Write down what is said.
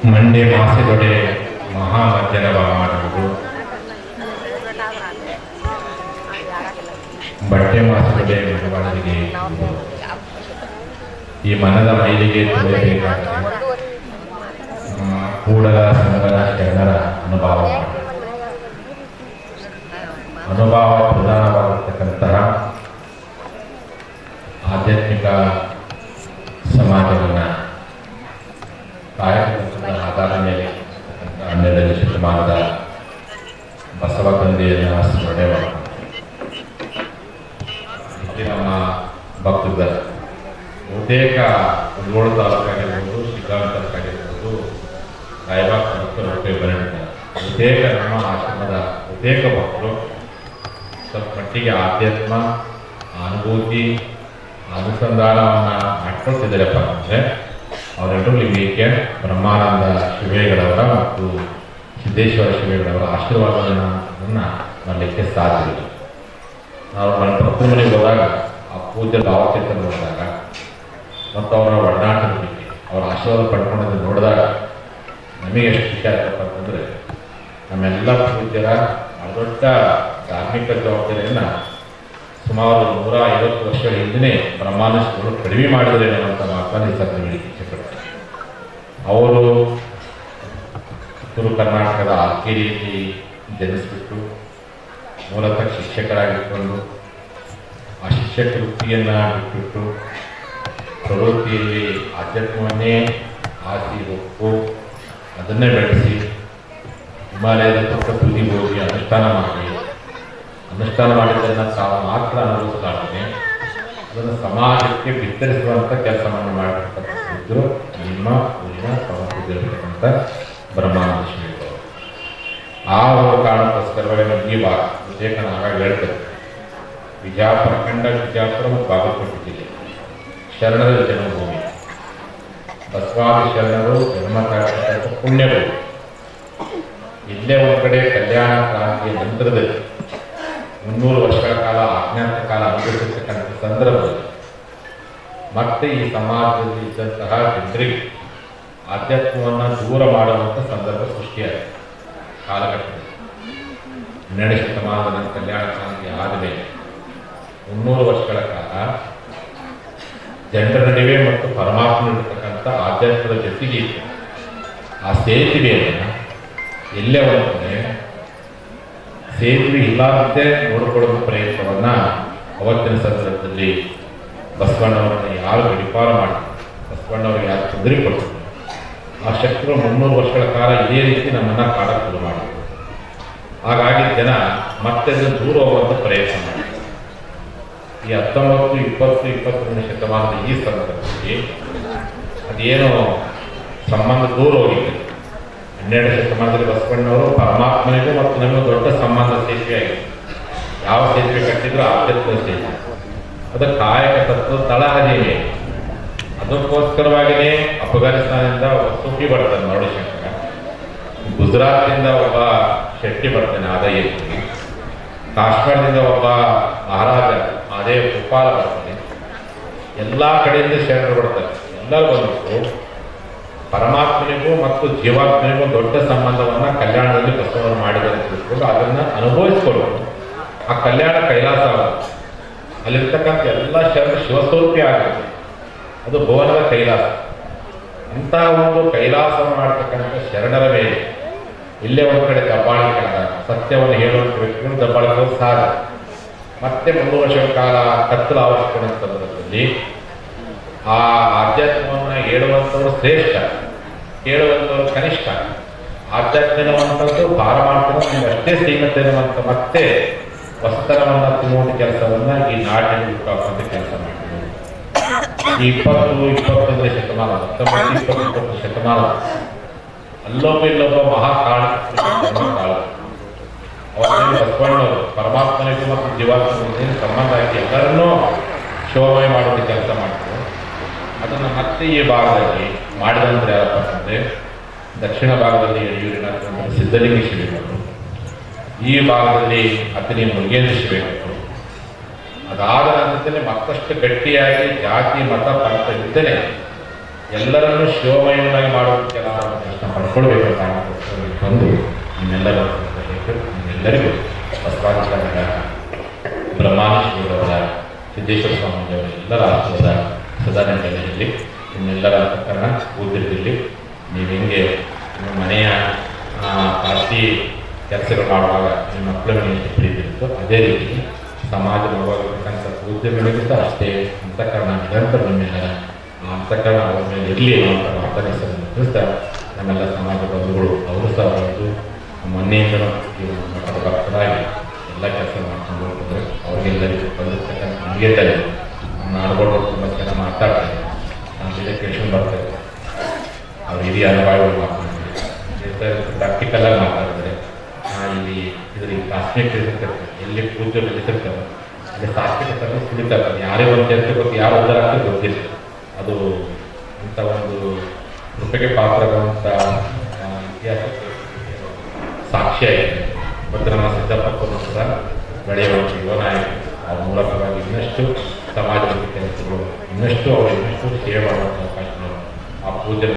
ಮಂಡೆ ಮಾಸದೊಡೆ ಮಹಾಮಜ್ಜನವ ಮಾಡುವುದು, ಬಟ್ಟೆ ಮಾಸದೊಡೆ ಮನವಾಳರಿಗೆ ಈ ಮನದ ಮೈಲಿಗೆ ತೊಳೆಯಬೇಕಾದರೆ ಕೂಡಲ ಸಂಗನ ಶರಣರ ಅನುಭವ ಪ್ರಧಾನವಾಗಿರ್ತಕ್ಕಂತಹ ಆಧ್ಯಾತ್ಮಿಕ ಸಮಾಜವನ್ನು ಕಾಯಕದ ಆಧಾರದ ಮೇಲೆ 12ನೇ ಶತಮಾನದ ಬಸವ ತಂದೆಯನ್ನು ಸ್ಮರಣೆ ಮಾಡ್ತಾರೆ. ನಮ್ಮ ಭಕ್ತದ ಬಹುತೇಕ ಕುಂದಗೋಳ ತಾಲೂಕಾಗಿರ್ಬೋದು, ಶಿಗ್ಗಾಂವ ತಾಲೂಕಾಗಿರ್ಬೋದು, ರಾಯಬಾಗ್ ತಾಲೂಕು ಬರಣಿದ್ದಾರೆ. ಬಹುತೇಕ ನಮ್ಮ ಆಶ್ರಮದ ಬಹುತೇಕ ಭಕ್ತರು ಸ್ವಲ್ಪ ಮಟ್ಟಿಗೆ ಆಧ್ಯಾತ್ಮ ಅನುಭೂತಿ ಅನುಸಂಧಾನವನ್ನು ಮಾಡ್ಕೊಳ್ತಿದ್ದಾರಪ್ಪ ಅಂದರೆ ಅವರೆಲ್ಲರೂ ಲಿಂಗೈಕ್ಯ ಬ್ರಹ್ಮಾನಂದ ಶಿವೇಗಡವರ ಮತ್ತು ಸಿದ್ದೇಶ್ವರ ಶಿವೇಗಡವರ ಆಶೀರ್ವಾದವನ್ನು ಮಾಡಲಿಕ್ಕೆ ಸಾಧ್ಯವಿಲ್ಲ. ನಾವು ನನ್ನ ಭಕ್ತರ ಮನೆಗೆ ಹೋದಾಗ ಆ ಪೂಜ್ಯ ಭಾವಚಿತ್ರ ನೋಡಿದಾಗ ಮತ್ತು ಅವರ ಒಡನಾಟದ ಬಗ್ಗೆ ಅವರ ಆಶೀರ್ವಾದ ಪಡ್ಕೊಂಡದ್ದು ನೋಡಿದಾಗ ನಮಗೆ ಎಷ್ಟು ಖುಷಿ ಆಗ್ತಪ್ಪ ಅಂತಂದರೆ ನಮ್ಮೆಲ್ಲ ಪೂಜ್ಯರ ದೊಡ್ಡ ಧಾರ್ಮಿಕ ಜವಾಬ್ದಾರಿಯನ್ನು ಸುಮಾರು 150 ವರ್ಷಗಳ ಹಿಂದೆ ಬ್ರಹ್ಮಾನಂದರು ಕಡಿಮೆ ಮಾಡಿದರೆ ಅನ್ನುವಂಥ ಮಾತನ್ನು ಈ ಸಂದರ್ಭದಲ್ಲಿ ಇಚ್ಛೆಪಡ್ತಾರೆ. ಅವರು ಉತ್ತರ ಕರ್ನಾಟಕದ ಆಲ್ಕೇರಿಯಲ್ಲಿ ಜನಿಸಿಬಿಟ್ಟು ಮೂಲತಃ ಶಿಕ್ಷಕರಾಗಿದ್ಕೊಂಡು ಆ ಶಿಕ್ಷಕ ವೃತ್ತಿಯನ್ನು ಬಿಟ್ಟುಬಿಟ್ಟು ಪ್ರವೃತ್ತಿಯಲ್ಲಿ ಆಧ್ಯಾತ್ಮವನ್ನೇ ಆಸಿ ಒಪ್ಪು ಅದನ್ನೇ ಬೆಳೆಸಿ ಹಿಮಾಲಯದ ಪಕ್ಕ ತುದಿಗೆ ಹೋಗಿ ಅನುಷ್ಠಾನ ಮಾಡಿದ್ದನ್ನು ತಾವು ಮಾತ್ರ ಅನುಭವಿಸಲಾಗಿದೆ. ಅದನ್ನು ಸಮಾಜಕ್ಕೆ ಬಿತ್ತರಿಸುವಂಥ ಕೆಲಸವನ್ನು ಮಾಡಿರ್ತಕ್ಕಂಥದ್ದು ನಿಮ್ಮ ಊರಿನ ಪ್ರಮುಖರಿರ್ತಕ್ಕಂಥ ಬ್ರಹ್ಮಾನಂದ ಶಿವೇಗೌಡರು. ಆ ಒಂದು ಕಾರಣಕ್ಕೋಸ್ಕರವಾಗಿ ಈ ಭಾಗ ವಿಜಯಕನ ಆಗಾಗ ಹೇಳ್ತಾರೆ, ವಿಜಾಪುರ ವಿಜಾಪುರ ಮತ್ತು ಬಾಗಲಕೋಟೆ ಜಿಲ್ಲೆ ಶರಣರ ಜನ್ಮಭೂಮಿ, ಬಸವಾದಿ ಶರಣರು ಜನ್ಮ ತಾಳ್ತಕ್ಕಂಥ ಪುಣ್ಯಭೂಮಿ. ಇಲ್ಲೇ ಒಂದು ಕಡೆ ಕಲ್ಯಾಣ ಕ್ರಾಂತಿಯ ನಂತರದಲ್ಲಿ 300 ವರ್ಷಗಳ ಕಾಲ ಅಜ್ಞಾತ ಕಾಲ ಅನುಭವಿಸಿರ್ತಕ್ಕಂಥ ಸಂದರ್ಭದಲ್ಲಿ ಮತ್ತೆ ಈ ಸಮಾಜದಲ್ಲಿ ಇದ್ದಂತಹ ಜನರಿಗೆ ಆಧ್ಯಾತ್ಮವನ್ನು ದೂರ ಮಾಡುವಂಥ ಸಂದರ್ಭ ಸೃಷ್ಟಿಯಾಗಿದೆ. ಕಾಲಘಟ್ಟದಲ್ಲಿ 12ನೇ ಶತಮಾನದ ಕಲ್ಯಾಣ ಕ್ರಾಂತಿ ಆದಮೇಲೆ 300 ವರ್ಷಗಳ ಕಾಲ ಜನರ ನಡುವೆ ಮತ್ತು ಪರಮಾತ್ಮ ಇರತಕ್ಕಂಥ ಆಧ್ಯಾತ್ಮದ ಜೊತೆಗೆ ಇತ್ತು. ಆ ಸೇತುವೆಯನ್ನು ಎಲ್ಲೇ ಒಂದು ಸೇತುವೆ ಇಲ್ಲದಂತೆ ನೋಡಿಕೊಳ್ಳುವ ಪ್ರಯತ್ನವನ್ನು ಅವತ್ತಿನ ಸಂದರ್ಭದಲ್ಲಿ ಬಸವಣ್ಣವರನ್ನು ಯಾರು ಗಡಿಪಾರ ಮಾಡ್ತಾರೆ, ಬಸವಣ್ಣವ್ರಿಗೆ ಯಾರು ತೊಂದರೆ ಕೊಡ್ತಾರೆ, ಆ ಶಕ್ತಿಗಳು 300 ವರ್ಷಗಳ ಕಾಲ ಇದೇ ರೀತಿ ನಮ್ಮನ್ನು ಕಾಡಕ್ಕೆ ಶುರು ಮಾಡಿದ್ರು. ಹಾಗಾಗಿ ಜನ ಮತ್ತೆ ದೂರ ಹೋಗುವಂಥ ಪ್ರಯತ್ನ ಮಾಡಿದ್ರು. ಈ 19, 20, 21ನೇ ಶತಮಾನದ ಈ ಸಂದರ್ಭದಲ್ಲಿ ಅದೇನೋ ಸಂಬಂಧ ದೂರ ಹೋಗಿದೆ. 12ನೇ ಶತಮಾನದಲ್ಲಿ ಬಸವಣ್ಣವರು ಪರಮಾತ್ಮನಿಗೂ ಮತ್ತು ನಮಗೂ ದೊಡ್ಡ ಸಂಬಂಧ ಸೇತುವೆ ಆಗಿದೆ. ಯಾವ ಸೇತುವೆ ಕಟ್ಟಿದ್ರು ಆಧ್ಯಾತ್ಮದ ಸೇತುವೆ, ಅದು ಕಾಯಕ ತತ್ವದ ತಳಹದಿಯೇ. ಅದಕ್ಕೋಸ್ಕರವಾಗಿಯೇ ಅಫ್ಘಾನಿಸ್ತಾನದಿಂದ ಸುಖಿ ಬರ್ತಾನೆ ಮರುಳಶಂಕರ, ಗುಜರಾತ್ನಿಂದ ಒಬ್ಬ ಶೆಟ್ಟಿ ಬರ್ತಾನೆ ಆದಯ್ಯಕ್ಕೆ, ಕಾಶ್ಮೀರದಿಂದ ಒಬ್ಬ ಮಹಾರಾಜ ಅದೇ ಗೋಪಾಲ ಬರ್ತಾನೆ. ಎಲ್ಲ ಕಡೆಯಿಂದ ಶರಣರು ಬರ್ತಾರೆ. ಎಲ್ಲರೂ ಬಂದು ಪರಮಾತ್ಮನಿಗೂ ಮತ್ತು ಜೀವಾತ್ಮನಿಗೂ ದೊಡ್ಡ ಸಂಬಂಧವನ್ನು ಕಲ್ಯಾಣದಲ್ಲಿ ಬಸವಣ್ಣ ಮಾಡಿದರೆ ತಿಳ್ಕೊಂಡು ಅದನ್ನು ಅನುಭವಿಸ್ಕೊಳ್ಳೋದು. ಆ ಕಲ್ಯಾಣ ಕೈಲಾಸ ಆಗುತ್ತೆ. ಅಲ್ಲಿರ್ತಕ್ಕಂಥ ಎಲ್ಲ ಶರಣರು ಶಿವಸ್ವರೂಪಿ ಆಗುತ್ತೆ. ಅದು ಭುವನದ ಕೈಲಾಸ. ಅಂತಹ ಒಂದು ಕೈಲಾಸವನ್ನು ಮಾಡತಕ್ಕಂಥ ಶರಣರ ಮೇಲೆ ಇಲ್ಲೇ ಒಂದು ಕಡೆ ದಬ್ಬಾಳಿಕೆ ಆದಾಗ ಸತ್ಯವನ್ನು ಹೇಳುವಂಥ ವ್ಯಕ್ತಿಗಳು ದಬ್ಬಾಳಿಕೆ ಸಾಧ್ಯ. ಮತ್ತೆ 300 ವರ್ಷಗಳ ಕಾಲ ಕತ್ತಲು ಆವರಿಸಿಕೊಂಡ ಸಂದರ್ಭದಲ್ಲಿ ಆ ಆಧ್ಯಾತ್ಮವನ್ನು ಹೇಳುವಂಥವ್ರು ಶ್ರೇಷ್ಠ, ಕೇಳುವಂಥವ್ರು ಕನಿಷ್ಠ. ಆಧ್ಯಾತ್ಮಿಕವಂಥದ್ದು ಭಾರ ಮಾಡ್ತಾರೆ, ನಮ್ಗೆ ಅಷ್ಟೇ ಸೀಮಿತ ಇರುವಂಥ ಮತ್ತೆ ವಸ್ತ್ರವನ್ನು ತುಂಬುವಂಥ ಕೆಲಸವನ್ನು ಈ ನಾಡಿನಲ್ಲಿ ಹುಟ್ಟುಹಾಕುವಂಥ ಕೆಲಸ ಮಾಡ್ತೀವಿ. ಈ 20, 21ನೇ ಶತಮಾನ, 19, 20, 20 ಶತಮಾನ ಅಲ್ಲೊಬ್ಬ ಇಲ್ಲೊಬ್ಬ ಮಹಾಕಾಳ ಅವತ್ತೇನು ಬಸವಣ್ಣವರು ಪರಮಾತ್ಮನಿಗೂ ಮತ್ತು ಜೀವಾತ್ಮನಿಗೂ ಸಂಬಂಧ ಆಗಿ ಎಲ್ಲರನ್ನೂ ಶೋಭೆ ಮಾಡುವಂಥ ಕೆಲಸ ಮಾಡ್ತಾರೆ. ಅದನ್ನು ಮತ್ತೆ ಈ ಭಾಗದಲ್ಲಿ ಮಾಡಿದಂದ್ರೆ ಯಾರಪ್ಪ ಅಂದರೆ ದಕ್ಷಿಣ ಭಾಗದಲ್ಲಿ ಯಡಿಯೂರಿನ ಸಿದ್ಧಲಿಂಗ ಶಿವೇಗೌಡರು, ಈ ಭಾಗದಲ್ಲಿ ಅತನಿ ಮುರುಗೇಂದ್ರ ಶಿವೇಗೌಡರು. ಅದಾದ ನಂತರದಲ್ಲಿ ಮತ್ತಷ್ಟು ಗಟ್ಟಿಯಾಗಿ ಜಾತಿ ಮತ ಪಂಥ ಇದ್ದರೆ ಎಲ್ಲರನ್ನೂ ಶಿವಮಯನಾಗಿ ಮಾಡುವಂಥ ಕೆಲಸ ಪಡ್ಕೊಳ್ಬೇಕು ಬಂದು ನಿಮ್ಮೆಲ್ಲರಿಗೂ ಬಸವಾಚಾರ್ಯರ ಬ್ರಹ್ಮಾನಂದರವರ ಸಿದ್ದೇಶ್ವರ ಸ್ವಾಮೀಜಿಯವರ ಎಲ್ಲರ ಆಶೀರ್ವಾದ ಸದಾ ನೆಲೆಯಲ್ಲಿ ನಿಮ್ಮೆಲ್ಲರ ಅಂತಃಕರಣ ಕೂದಿರಲಿ. ನೀವು ಹೆಂಗೆ ನಿಮ್ಮ ಮನೆಯ ಪಾರ್ಟಿ ಕೆಲಸಗಳು ಮಾಡುವಾಗ ನಿಮ್ಮ ಮಕ್ಕಳ ಮೇಲೆ ಎಷ್ಟು ಪ್ರೀತಿ ಇರುತ್ತೋ ಅದೇ ರೀತಿ ಸಮಾಜ ಮಾಡುವಾಗಿರ್ತಕ್ಕಂಥ ಉದ್ಯಮಿಗಳಿಗೂ ಸಹ ಅಷ್ಟೇ ಅಂತಃಕರಣ ನಿರಂತರ ನಿಮ್ಮೆಲ್ಲರ ಅಂತಃಕರಣ ಅವರ ಮೇಲೆ ಇರಲಿ ಅಂತ ಪ್ರಾರ್ಥನೆ ತಿಳಿಸ್ತಾ ನಮ್ಮೆಲ್ಲ ಸಮಾಜ ಬಂಧುಗಳು ಅವರು ಸಹ ಬಂದು ಮೊನ್ನೆಯಿಂದಲೂ ಈ ಮಠದ ಭಕ್ತರಾಗಿ ಎಲ್ಲ ಕೆಲಸ ಮಾಡ್ಕೊಂಡು ಹೋಗ್ತಾರೆ. ಅವ್ರಿಗೆಲ್ಲರಿಗೂ ಬಂದಿರ್ತಕ್ಕಂಥ ನಿಮಗೆಲ್ಲರೂ ನಾಡುಗಳು ತುಂಬ ಚೆನ್ನಾಗಿ ಮಾತಾಡ್ತಾರೆ, ನಾನು ಕೇಳ್ಕೊಂಡು ಬರ್ತಾರೆ. ಅವ್ರು ಹಿರಿಯ ಅನುಭವಗಳು ಮಾತಾಡ್ತಾರೆ, ಪ್ರಾಕ್ಟಿಕಲಾಗಿ ಮಾತಾಡ್ತಾರೆ. ಇಲ್ಲಿ ಇದರಲ್ಲಿ ಕಾಸ್ಮಿಕ್ ಇರ್ತಿರ್ತಾರೆ, ಎಲ್ಲಿ ಪೂಜೆ ಬೆಳೀತಿರ್ತಾರೆ ಅಲ್ಲಿ ಸಾತ್ವಿಕತೆ ಸುಳಿತಾರೆ. ಯಾರೇ ಒಂದು ಅಂತ ಗೊತ್ತು, ಯಾರು ಉದ್ದಾರ ಆಗ್ತದೆ ಗೊತ್ತಿಲ್ಲ. ಅದು ಇಂಥ ಒಂದು ಕೃಪೆಗೆ ಪಾತ್ರವಾದಂಥ ಇತಿಹಾಸಕ್ಕೆ ಸಾಕ್ಷಿಯಾಗಿದೆ. ಮತ್ತು ನಮ್ಮ ಸಿದ್ದಪ್ಪಕ್ಕೂ ಸಹ ಬೆಳೆಯುವ ಯುವನಾಯಕ ಅವ್ರ ಮೂಲಕವಾಗಿ ಇನ್ನಷ್ಟು ಸಮಾಜದ ಕೆಲಸಗಳು ಇನ್ನಷ್ಟು ಅವರು ಇನ್ನಷ್ಟು ಸೇವೆ ಮಾಡುವಂಥ ಅವಕಾಶಗಳು ಆ ಪೂಜೆ